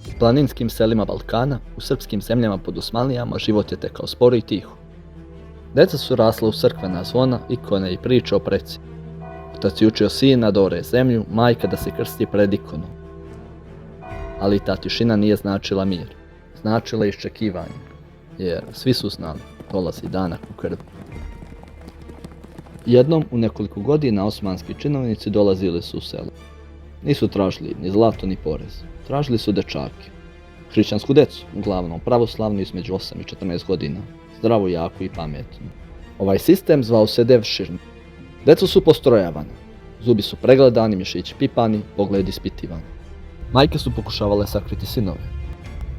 U planinskim selima Balkana, u srpskim zemljama pod Osmanlijama život je tekao sporo i tiho. Deca su rasla u crkvena zvona, ikone i priče o preci. Otac je učio sina da ore zemlju, majka da se krsti pred ikonom. Ali ta tišina nije značila mir, značila je iščekivanje, jer svi su znali, dolazi danak u krvi. Jednom u nekoliko godina osmanski činovnici dolazili su u selo. Nisu tražili ni zlato ni porez, tražili su dečake. Hrišćansku decu, uglavnom pravoslavnu između 8 i 14 godina, zdravu, jaku i pametnu. Ovaj sistem zvao se devširn. Deca su postrojavana, zubi su pregledani, mišići pipani, pogled ispitivani. Majke su pokušavale sakriti sinove,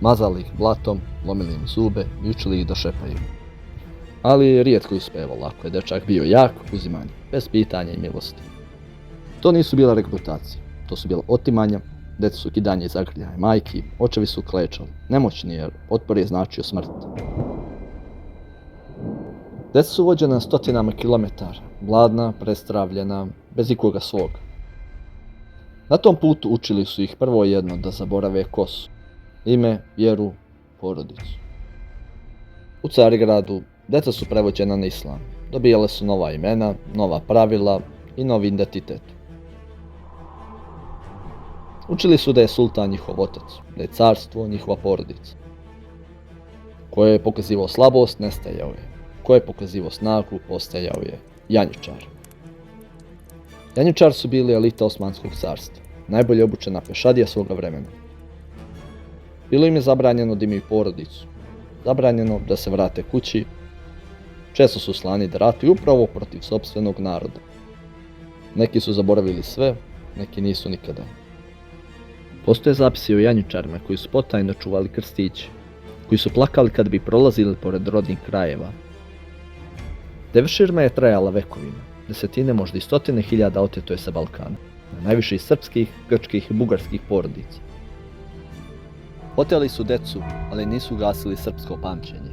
mazali ih blatom, lomili im zube i učili ih da šepaju. Ali rijetko je uspevalo, ako je dečak bio jak, uziman, bez pitanja i milosti. To nisu bile regrutacije, to su bila otimanja, deca su kidanje iz zagrljaja majki, očevi su klečali, nemoćni jer otpor je značio smrt. Deca su vođena stotinama kilometara, gladna, prestravljena, bez ikoga svoga. Na tom putu učili su ih prvo jedno da zaborave kosu, ime, vjeru, porodicu. U Carigradu deca su prevođena na islam, dobijale su nova imena, nova pravila i novi identitet. Učili su da je sultan njihov otac, da je carstvo njihova porodica. Ko je pokazivao slabost, nestajao je. Ko je pokazivao snagu, postajao je janjičar. Janjičar su bili elita Osmanskog carstva, najbolje obučena pešadija svoga vremena. Bilo im je zabranjeno da imaju porodicu, zabranjeno da se vrate kući, često su slani da ratuju upravo protiv sopstvenog naroda. Neki su zaboravili sve, neki nisu nikada. Postoje zapisi o janjičarima koji su potajno čuvali krstiće, koji su plakali kad bi prolazili pored rodnih krajeva. Devširma je trajala vekovima, desetine, možda i stotine hiljada oteto je sa Balkana, najviše iz srpskih, grčkih i bugarskih porodica. Oteli su decu, ali nisu gasili srpsko pamćenje.